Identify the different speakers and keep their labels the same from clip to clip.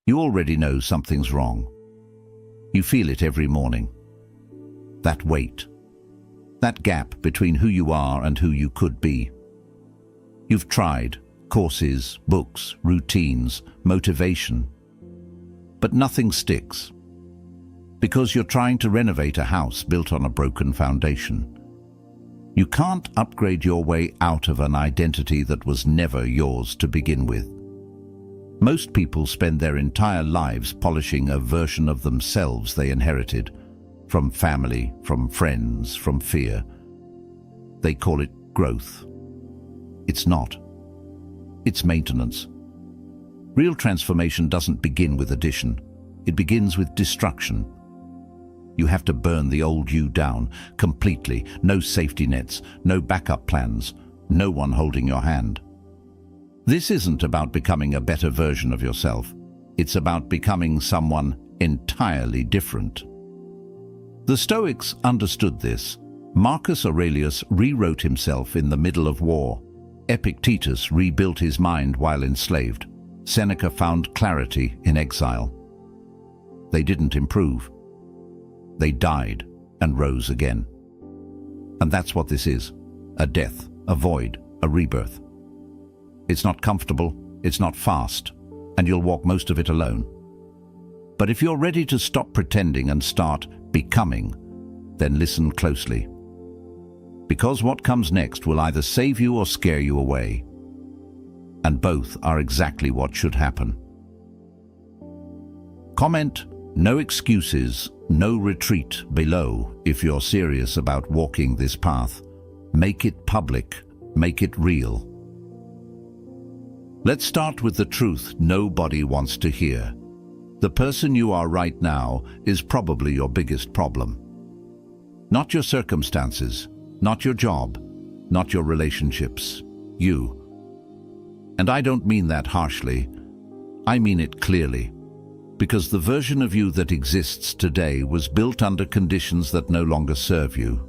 Speaker 1: You already know something's wrong. You feel it every morning. That weight. That gap between who you are and who you could be. You've tried courses, books, routines, motivation. But nothing sticks. Because you're trying to renovate a house built on a broken foundation. You can't upgrade your way out of an identity that was never yours to begin with. Most people spend their entire lives polishing a version of themselves they inherited, from family, from friends, from fear. They call it growth. It's not. It's maintenance. Real transformation doesn't begin with addition. It begins with destruction. You have to burn the old you down completely. No safety nets, no backup plans, no one holding your hand. This isn't about becoming a better version of yourself. It's about becoming someone entirely different. The Stoics understood this. Marcus Aurelius rewrote himself in the middle of war. Epictetus rebuilt his mind while enslaved. Seneca found clarity in exile. They didn't improve. They died and rose again. And that's what this is. A death, a void, a rebirth. It's not comfortable, it's not fast, and you'll walk most of it alone. But if you're ready to stop pretending and start becoming, then listen closely. Because what comes next will either save you or scare you away. And both are exactly what should happen. Comment "No excuses, no retreat" below if you're serious about walking this path. Make it public, make it real. Let's start with the truth nobody wants to hear. The person you are right now is probably your biggest problem. Not your circumstances, not your job, not your relationships, you. And I don't mean that harshly, I mean it clearly. Because the version of you that exists today was built under conditions that no longer serve you.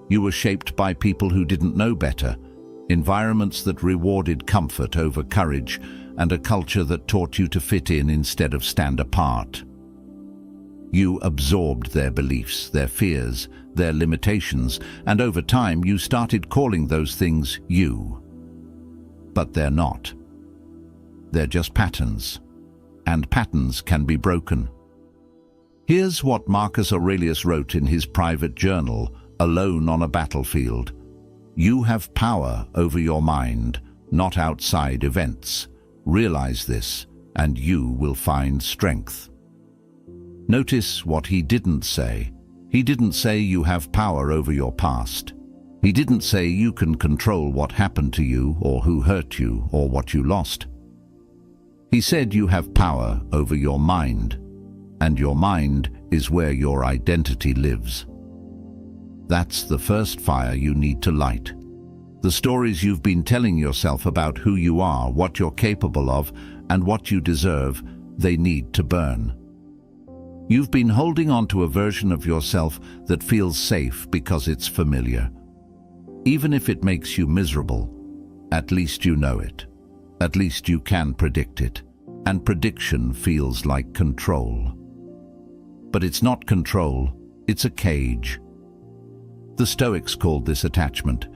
Speaker 1: You were shaped by people who didn't know better, environments that rewarded comfort over courage, and a culture that taught you to fit in instead of stand apart. You absorbed their beliefs, their fears, their limitations, and over time you started calling those things you. But they're not. They're just patterns. And patterns can be broken. Here's what Marcus Aurelius wrote in his private journal, alone on a battlefield. You have power over your mind, not outside events. Realize this, and you will find strength. Notice what he didn't say. He didn't say you have power over your past. He didn't say you can control what happened to you, or who hurt you, or what you lost. He said you have power over your mind, and your mind is where your identity lives. That's the first fire you need to light. The stories you've been telling yourself about who you are, what you're capable of, and what you deserve, they need to burn. You've been holding on to a version of yourself that feels safe because it's familiar. Even if it makes you miserable, at least you know it. At least you can predict it, and prediction feels like control. But it's not control, it's a cage. The Stoics called this attachment.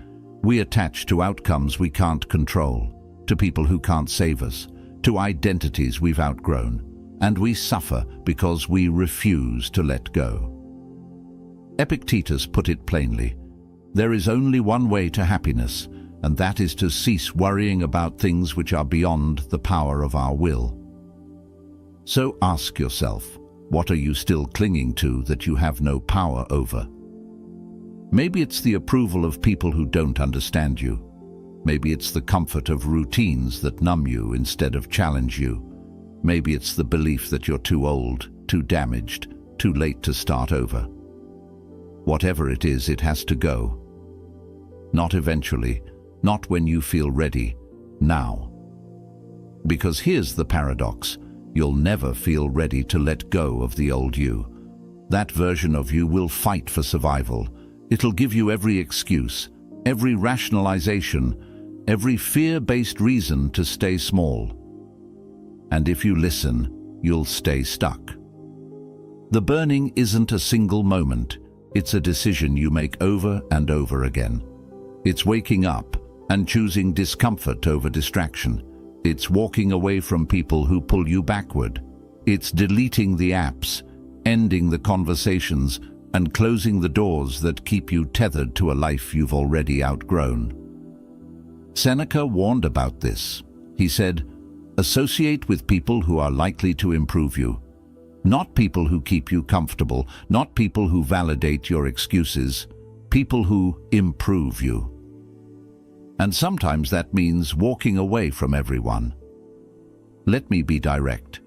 Speaker 1: We attach to outcomes we can't control, to people who can't save us, to identities we've outgrown, and we suffer because we refuse to let go. Epictetus put it plainly. There is only one way to happiness, and that is to cease worrying about things which are beyond the power of our will. So ask yourself, what are you still clinging to that you have no power over? Maybe it's the approval of people who don't understand you. Maybe it's the comfort of routines that numb you instead of challenge you. Maybe it's the belief that you're too old, too damaged, too late to start over. Whatever it is, it has to go. Not eventually, not when you feel ready, now. Because here's the paradox, you'll never feel ready to let go of the old you. That version of you will fight for survival. It'll give you every excuse, every rationalization, every fear-based reason to stay small. And if you listen, you'll stay stuck. The burning isn't a single moment. It's a decision you make over and over again. It's waking up and choosing discomfort over distraction. It's walking away from people who pull you backward. It's deleting the apps, ending the conversations, and closing the doors that keep you tethered to a life you've already outgrown. Seneca warned about this. He said, "Associate with people who are likely to improve you. Not people who keep you comfortable, not people who validate your excuses, people who improve you." And sometimes that means walking away from everyone. Let me be direct.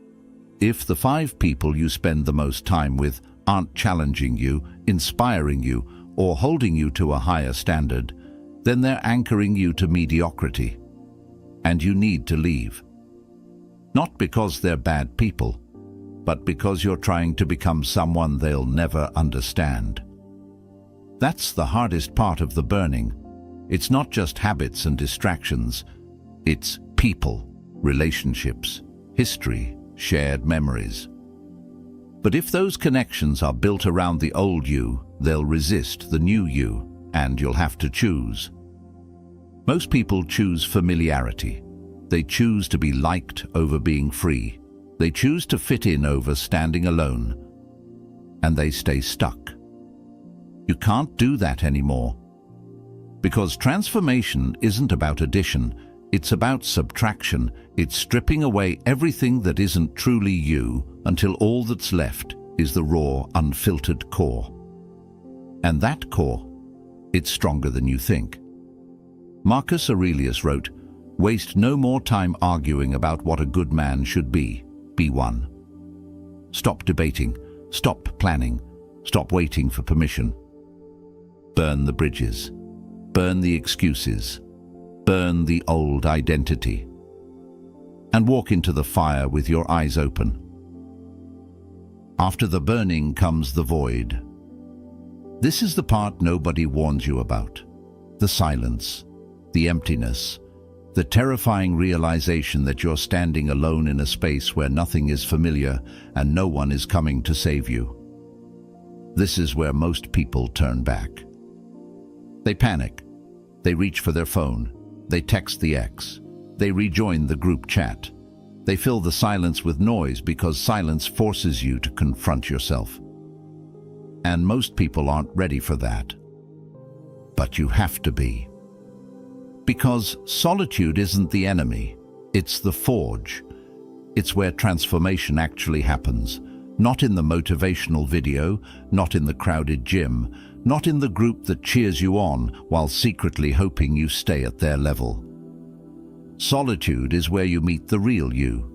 Speaker 1: If the 5 people you spend the most time with aren't challenging you, inspiring you, or holding you to a higher standard, then they're anchoring you to mediocrity. And you need to leave. Not because they're bad people, but because you're trying to become someone they'll never understand. That's the hardest part of the burning. It's not just habits and distractions. It's people, relationships, history, shared memories. But if those connections are built around the old you, they'll resist the new you, and you'll have to choose. Most people choose familiarity. They choose to be liked over being free. They choose to fit in over standing alone. And they stay stuck. You can't do that anymore. Because transformation isn't about addition, it's about subtraction. It's stripping away everything that isn't truly you until all that's left is the raw, unfiltered core. And that core, it's stronger than you think. Marcus Aurelius wrote, "Waste no more time arguing about what a good man should be. Be one." Stop debating, stop planning, stop waiting for permission. Burn the bridges. Burn the excuses, burn the old identity, and walk into the fire with your eyes open. After the burning comes the void. This is the part nobody warns you about. The silence, the emptiness, the terrifying realization that you're standing alone in a space where nothing is familiar and no one is coming to save you. This is where most people turn back. They panic. They reach for their phone. They text the ex. They rejoin the group chat. They fill the silence with noise because silence forces you to confront yourself. And most people aren't ready for that. But you have to be. Because solitude isn't the enemy. It's the forge. It's where transformation actually happens. Not in the motivational video, not in the crowded gym, not in the group that cheers you on while secretly hoping you stay at their level. Solitude is where you meet the real you,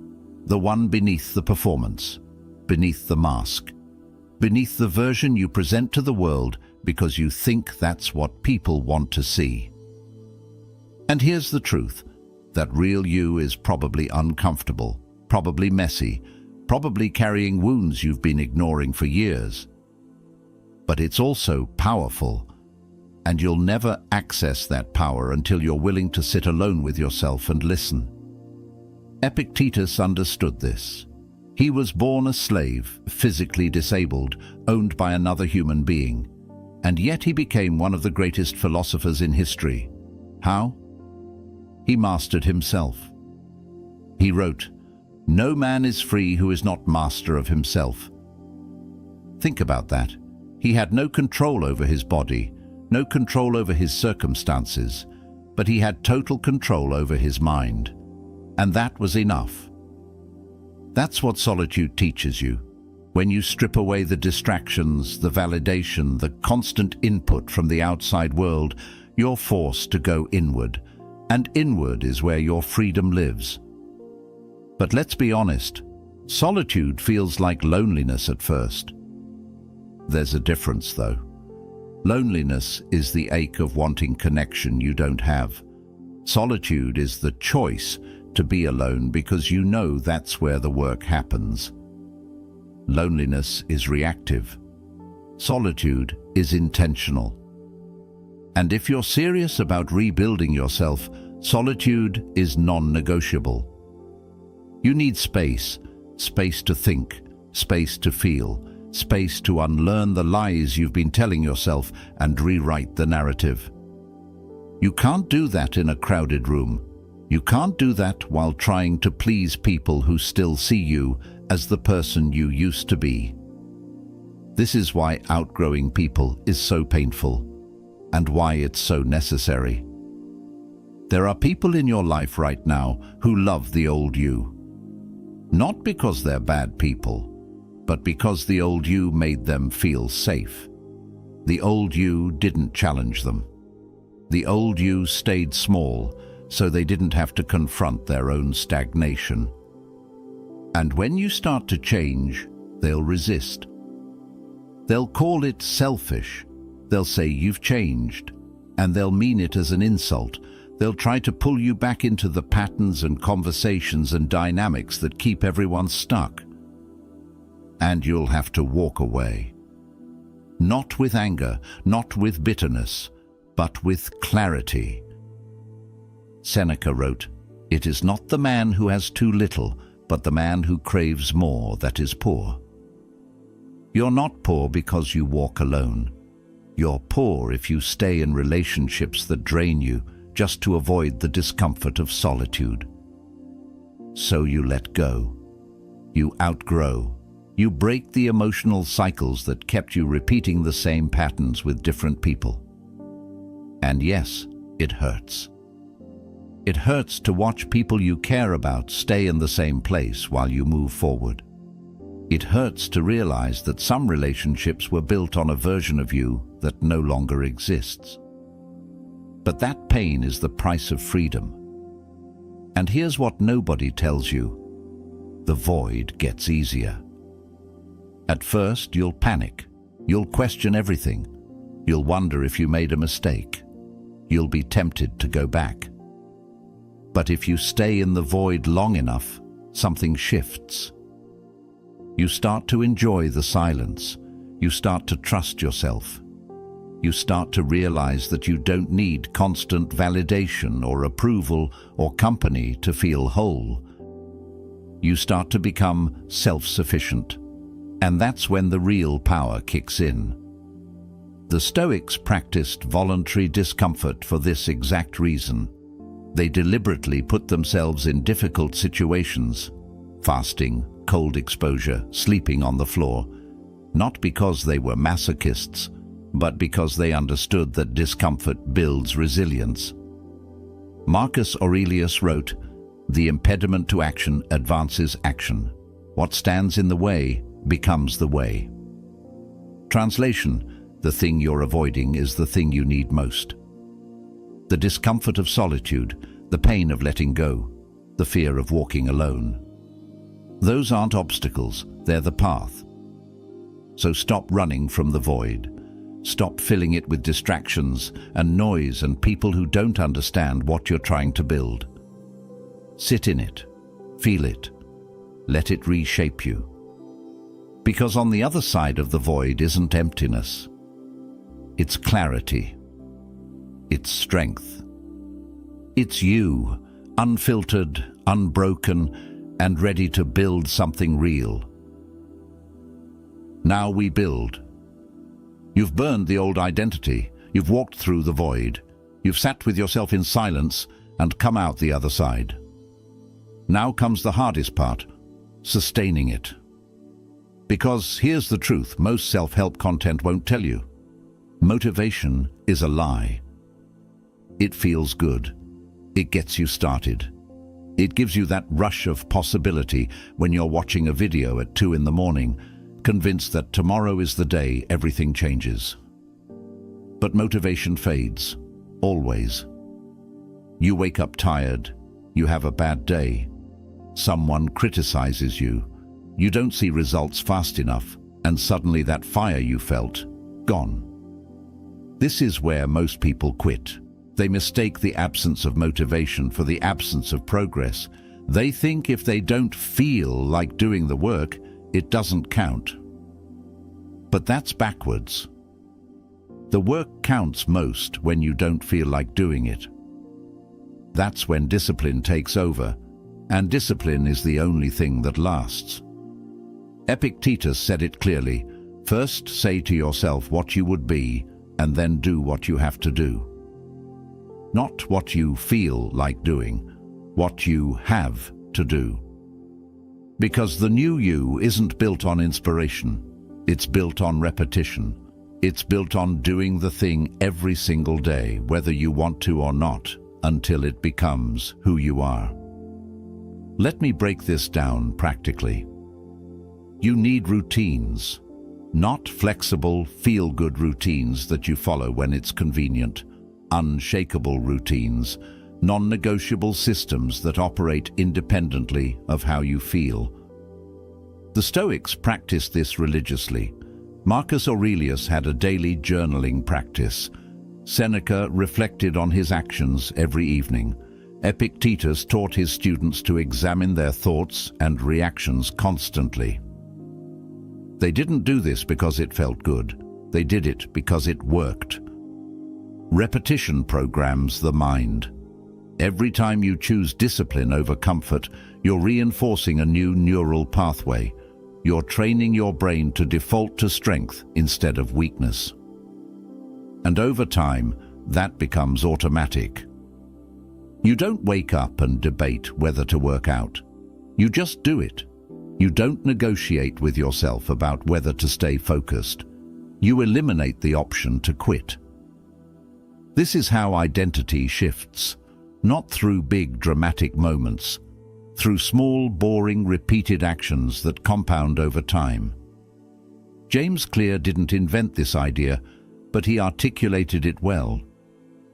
Speaker 1: the one beneath the performance, beneath the mask, beneath the version you present to the world because you think that's what people want to see. And here's the truth, that real you is probably uncomfortable, probably messy, probably carrying wounds you've been ignoring for years. But it's also powerful, and you'll never access that power until you're willing to sit alone with yourself and listen. Epictetus understood this. He was born a slave, physically disabled, owned by another human being, and yet he became one of the greatest philosophers in history. How? He mastered himself. He wrote, "No man is free who is not master of himself." Think about that. He had no control over his body, no control over his circumstances, but he had total control over his mind. And that was enough. That's what solitude teaches you. When you strip away the distractions, the validation, the constant input from the outside world, you're forced to go inward. And inward is where your freedom lives. But let's be honest, solitude feels like loneliness at first. There's a difference, though. Loneliness is the ache of wanting connection you don't have. Solitude is the choice to be alone because you know that's where the work happens. Loneliness is reactive. Solitude is intentional. And if you're serious about rebuilding yourself, solitude is non-negotiable. You need space, space to think, space to feel, space to unlearn the lies you've been telling yourself and rewrite the narrative. You can't do that in a crowded room. You can't do that while trying to please people who still see you as the person you used to be. This is why outgrowing people is so painful, and why it's so necessary. There are people in your life right now who love the old you. Not because they're bad people, but because the old you made them feel safe. The old you didn't challenge them. The old you stayed small so they didn't have to confront their own stagnation. And when you start to change, they'll resist. They'll call it selfish. They'll say you've changed, and they'll mean it as an insult. They'll try to pull you back into the patterns and conversations and dynamics that keep everyone stuck. And you'll have to walk away. Not with anger, not with bitterness, but with clarity. Seneca wrote, "It is not the man who has too little, but the man who craves more that is poor." You're not poor because you walk alone. You're poor if you stay in relationships that drain you just to avoid the discomfort of solitude. So you let go. You outgrow. You break the emotional cycles that kept you repeating the same patterns with different people. And yes, it hurts. It hurts to watch people you care about stay in the same place while you move forward. It hurts to realize that some relationships were built on a version of you that no longer exists. But that pain is the price of freedom. And here's what nobody tells you. The void gets easier. At first, you'll panic. You'll question everything. You'll wonder if you made a mistake. You'll be tempted to go back. But if you stay in the void long enough, something shifts. You start to enjoy the silence. You start to trust yourself. You start to realize that you don't need constant validation or approval or company to feel whole. You start to become self-sufficient. And that's when the real power kicks in. The Stoics practiced voluntary discomfort for this exact reason. They deliberately put themselves in difficult situations, fasting, cold exposure, sleeping on the floor, not because they were masochists, but because they understood that discomfort builds resilience. Marcus Aurelius wrote, "The impediment to action advances action. What stands in the way becomes the way." Translation: the thing you're avoiding is the thing you need most. The discomfort of solitude, the pain of letting go, the fear of walking alone. Those aren't obstacles, they're the path. So stop running from the void. Stop filling it with distractions and noise and people who don't understand what you're trying to build. Sit in it. Feel it. Let it reshape you. Because on the other side of the void isn't emptiness. It's clarity. It's strength. It's you, unfiltered, unbroken, and ready to build something real. Now we build. You've burned the old identity. You've walked through the void. You've sat with yourself in silence and come out the other side. Now comes the hardest part, sustaining it. Because here's the truth most self-help content won't tell you. Motivation is a lie. It feels good. It gets you started. It gives you that rush of possibility when you're watching a video at 2 in the morning, convinced that tomorrow is the day everything changes. But motivation fades, always. You wake up tired, you have a bad day, someone criticizes you, you don't see results fast enough, and suddenly that fire you felt, gone. This is where most people quit. They mistake the absence of motivation for the absence of progress. They think if they don't feel like doing the work, it doesn't count. But that's backwards. The work counts most when you don't feel like doing it. That's when discipline takes over, and discipline is the only thing that lasts. Epictetus said it clearly: first say to yourself what you would be, and then do what you have to do. Not what you feel like doing, what you have to do. Because the new you isn't built on inspiration, it's built on repetition. It's built on doing the thing every single day, whether you want to or not, until it becomes who you are. Let me break this down practically. You need routines, not flexible, feel-good routines that you follow when it's convenient, unshakable routines, non-negotiable systems that operate independently of how you feel. The Stoics practiced this religiously. Marcus Aurelius had a daily journaling practice. Seneca reflected on his actions every evening. Epictetus taught his students to examine their thoughts and reactions constantly. They didn't do this because it felt good. They did it because it worked. Repetition programs the mind. Every time you choose discipline over comfort, you're reinforcing a new neural pathway. You're training your brain to default to strength instead of weakness. And over time, that becomes automatic. You don't wake up and debate whether to work out. You just do it. You don't negotiate with yourself about whether to stay focused. You eliminate the option to quit. This is how identity shifts, not through big dramatic moments, through small, boring, repeated actions that compound over time. James Clear didn't invent this idea, but he articulated it well.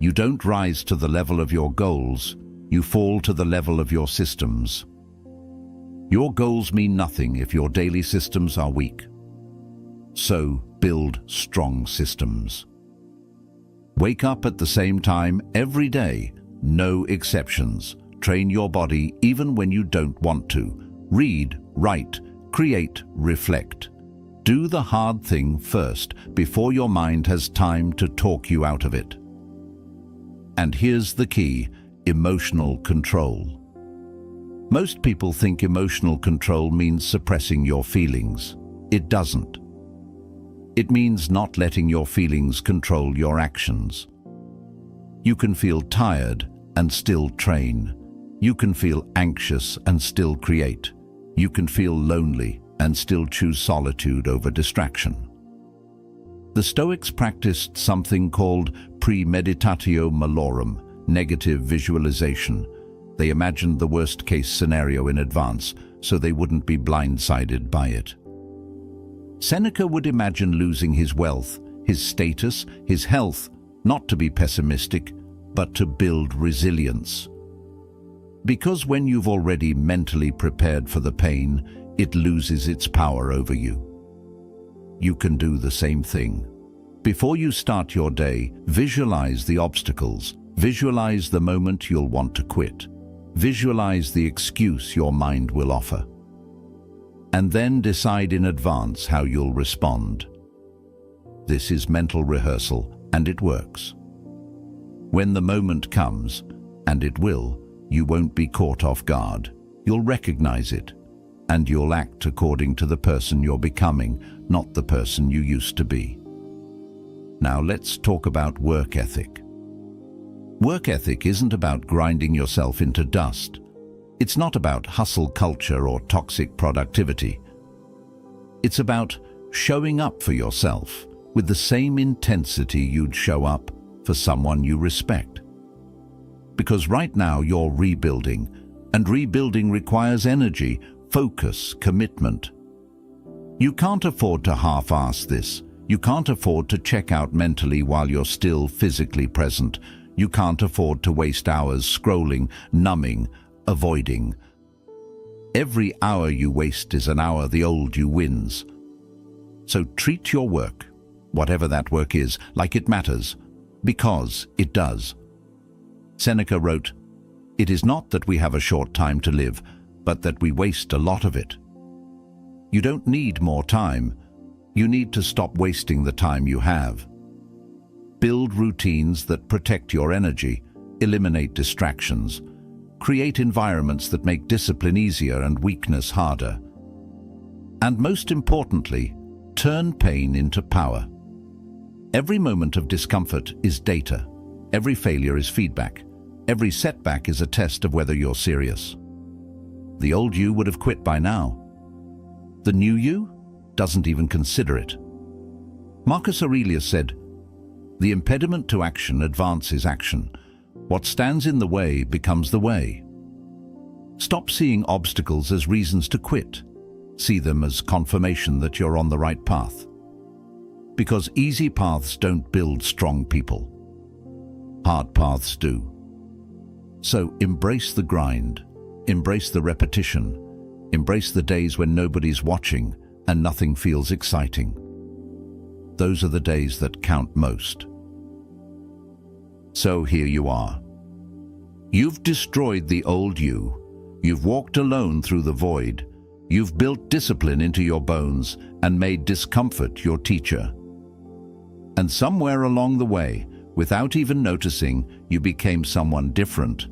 Speaker 1: You don't rise to the level of your goals, you fall to the level of your systems. Your goals mean nothing if your daily systems are weak. So, build strong systems. Wake up at the same time every day, no exceptions. Train your body even when you don't want to. Read, write, create, reflect. Do the hard thing first before your mind has time to talk you out of it. And here's the key: emotional control. Most people think emotional control means suppressing your feelings. It doesn't. It means not letting your feelings control your actions. You can feel tired and still train. You can feel anxious and still create. You can feel lonely and still choose solitude over distraction. The Stoics practiced something called premeditatio malorum, negative visualization. They imagined the worst-case scenario in advance so they wouldn't be blindsided by it. Seneca would imagine losing his wealth, his status, his health, not to be pessimistic, but to build resilience. Because when you've already mentally prepared for the pain, it loses its power over you. You can do the same thing. Before you start your day, visualize the obstacles. Visualize the moment you'll want to quit. Visualize the excuse your mind will offer. And then decide in advance how you'll respond. This is mental rehearsal, and it works. When the moment comes, and it will, you won't be caught off guard. You'll recognize it, and you'll act according to the person you're becoming, not the person you used to be. Now let's talk about work ethic. Work ethic isn't about grinding yourself into dust. It's not about hustle culture or toxic productivity. It's about showing up for yourself with the same intensity you'd show up for someone you respect. Because right now you're rebuilding, and rebuilding requires energy, focus, commitment. You can't afford to half-ass this. You can't afford to check out mentally while you're still physically present. You can't afford to waste hours scrolling, numbing, avoiding. Every hour you waste is an hour the old you wins. So treat your work, whatever that work is, like it matters, because it does. Seneca wrote, "It is not that we have a short time to live, but that we waste a lot of it." You don't need more time. You need to stop wasting the time you have. Build routines that protect your energy, eliminate distractions, create environments that make discipline easier and weakness harder. And most importantly, turn pain into power. Every moment of discomfort is data. Every failure is feedback. Every setback is a test of whether you're serious. The old you would have quit by now. The new you doesn't even consider it. Marcus Aurelius said, "The impediment to action advances action. What stands in the way becomes the way." Stop seeing obstacles as reasons to quit. See them as confirmation that you're on the right path. Because easy paths don't build strong people. Hard paths do. So embrace the grind, embrace the repetition, embrace the days when nobody's watching and nothing feels exciting. Those are the days that count most. So here you are. You've destroyed the old you. You've walked alone through the void. You've built discipline into your bones and made discomfort your teacher. And somewhere along the way, without even noticing, you became someone different.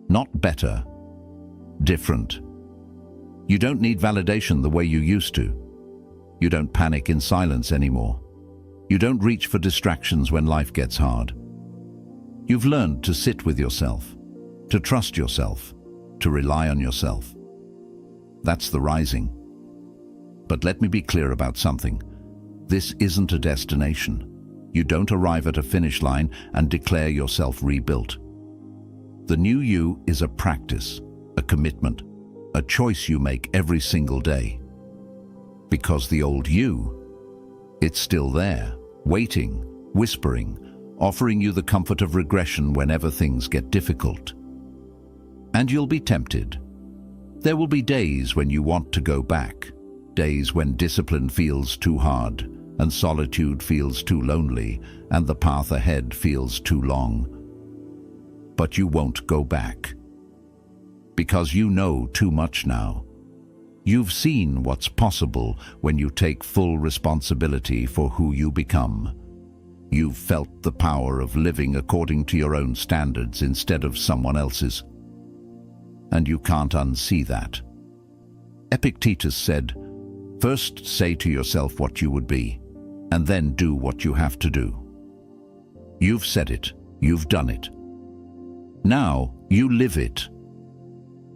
Speaker 1: Not better, different. You don't need validation the way you used to. You don't panic in silence anymore. You don't reach for distractions when life gets hard. You've learned to sit with yourself, to trust yourself, to rely on yourself. That's the rising. But let me be clear about something. This isn't a destination. You don't arrive at a finish line and declare yourself rebuilt. The new you is a practice, a commitment, a choice you make every single day. Because the old you, it's still there, waiting, whispering, offering you the comfort of regression whenever things get difficult. And you'll be tempted. There will be days when you want to go back, days when discipline feels too hard, and solitude feels too lonely, and the path ahead feels too long. But you won't go back. Because you know too much now. You've seen what's possible when you take full responsibility for who you become. You've felt the power of living according to your own standards instead of someone else's. And you can't unsee that. Epictetus said, "First say to yourself what you would be, and then do what you have to do." You've said it, you've done it. Now you live it.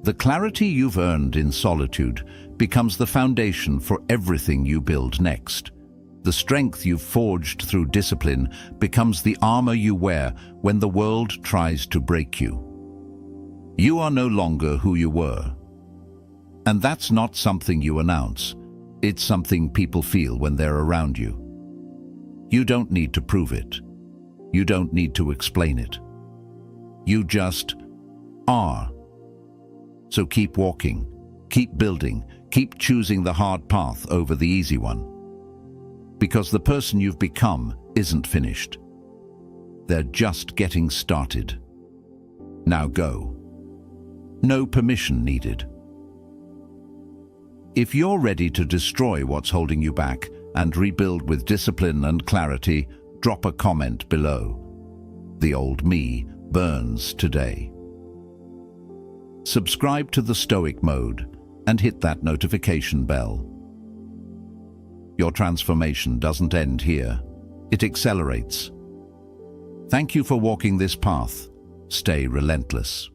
Speaker 1: The clarity you've earned in solitude becomes the foundation for everything you build next. The strength you've forged through discipline becomes the armor you wear when the world tries to break you. You are no longer who you were. And that's not something you announce. It's something people feel when they're around you. You don't need to prove it. You don't need to explain it. You just are. So keep walking, keep building, keep choosing the hard path over the easy one. Because the person you've become isn't finished. They're just getting started. Now go. No permission needed. If you're ready to destroy what's holding you back and rebuild with discipline and clarity, drop a comment below. The old me burns today. Subscribe to the Stoic mode and hit that notification bell. Your transformation doesn't end here. It accelerates. Thank you for walking this path. Stay relentless.